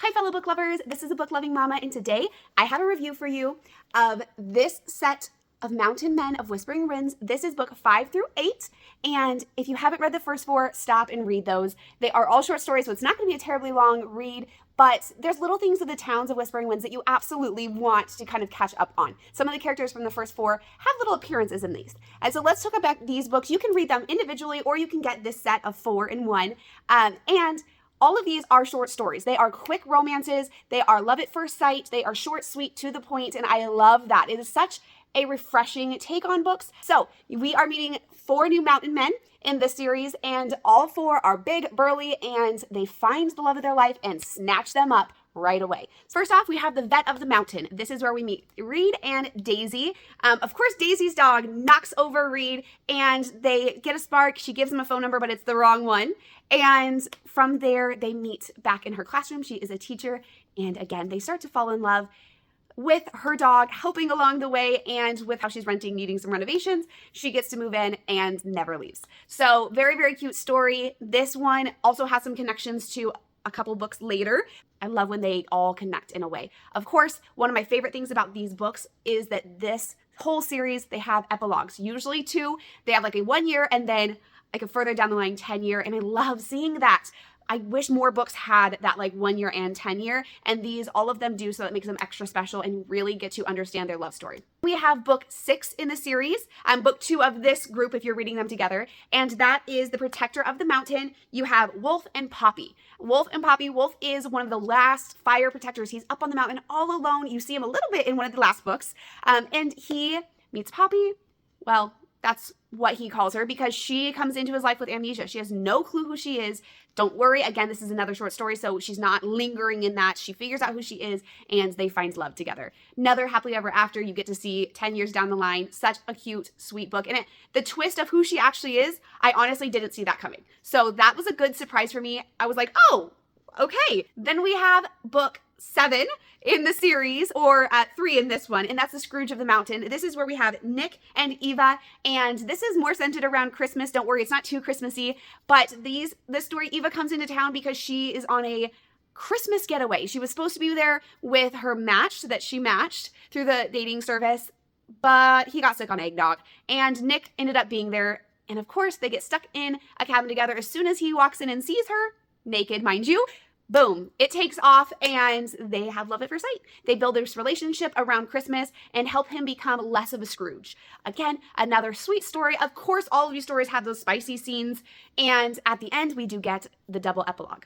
Hi fellow book lovers, this is a book loving mama, and today I have a review for you of this set of Mountain Men of Whispering Winds. This is book 5 through 8, and if you haven't read the first 4, stop and read those. They are all short stories, so it's not going to be a terribly long read, but there's little things of the towns of Whispering Winds that you absolutely want to kind of catch up on. Some of the characters from the first 4 have little appearances in these. And so let's talk about these books. You can read them individually, or you can get this set of 4 in one. And all of these are short stories. They are quick romances. They are love at first sight. They are short, sweet, to the point, and I love that. It is such a refreshing take on books. So we are meeting 4 new mountain men in this series, and all 4 are big, burly, and they find the love of their life and snatch them up right away. First off, we have the vet of the mountain. This is where we meet Reed and Daisy. Of course, Daisy's dog knocks over Reed, and they get a spark. She gives him a phone number, but it's the wrong one. And from there, they meet back in her classroom. She is a teacher, and again, they start to fall in love with her dog helping along the way, and with how she's renting, needing some renovations. She gets to move in and never leaves. So very, very cute story. This one also has some connections to a couple books later. I love when they all connect in a way. Of course, one of my favorite things about these books is that this whole series, they have epilogues, usually 2. They have like a 1 year and then like a further down the line 10 year, and I love seeing that. I wish more books had that like 1 year and 10 year, and these, all of them do, so that makes them extra special and really get to understand their love story. We have book 6 in the series, book 2 of this group if you're reading them together, and that is The Protector of the Mountain. You have Wolf and Poppy. Wolf and Poppy. Wolf is one of the last fire protectors. He's up on the mountain all alone. You see him a little bit in one of the last books, and he meets Poppy. Well, that's what he calls her, because she comes into his life with amnesia. She has no clue who she is. Don't worry. Again, this is another short story, so she's not lingering in that. She figures out who she is, and they find love together. Another happily ever after you get to see 10 years down the line. Such a cute, sweet book. And the twist of who she actually is, I honestly didn't see that coming. So that was a good surprise for me. I was like, oh, okay. Then we have book 7 in the series, or 3 in this one, and that's The Scrooge of the Mountain. This is where we have Nick and Eva, and this is more centered around Christmas. Don't worry, it's not too Christmassy, but this story, Eva comes into town because she is on a Christmas getaway. She was supposed to be there with her match that she matched through the dating service, but he got sick on eggnog, and Nick ended up being there, and of course, they get stuck in a cabin together. As soon as he walks in and sees her, naked, mind you, boom, it takes off, and they have love at first sight. They build this relationship around Christmas and help him become less of a Scrooge. Again, another sweet story. Of course, all of these stories have those spicy scenes, and at the end, we do get the double epilogue.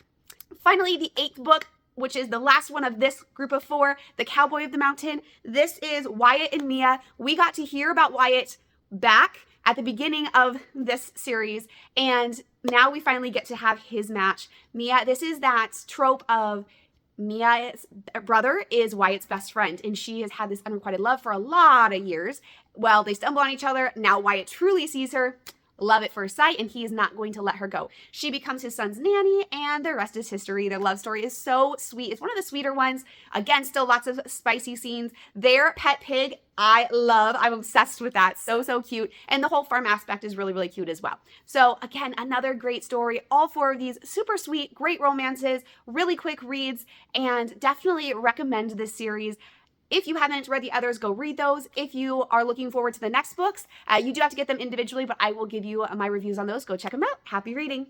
Finally, the 8th book, which is the last one of this group of 4, The Cowboy of the Mountain. This is Wyatt and Mia. We got to hear about Wyatt back at the beginning of this series, and now we finally get to have his match. Mia, this is that trope of Mia's brother is Wyatt's best friend, and she has had this unrequited love for a lot of years. Well, they stumble on each other. Now Wyatt truly sees her. Love at first sight, and he is not going to let her go. She becomes his son's nanny, and the rest is history. Their love story is so sweet. It's one of the sweeter ones. Again, still lots of spicy scenes. Their pet pig, I love. I'm obsessed with that. So, so cute. And the whole farm aspect is really, really cute as well. So again, another great story. All 4 of these super sweet, great romances, really quick reads, and definitely recommend this series. If you haven't read the others, go read those. If you are looking forward to the next books, you do have to get them individually, but I will give you my reviews on those. Go check them out. Happy reading.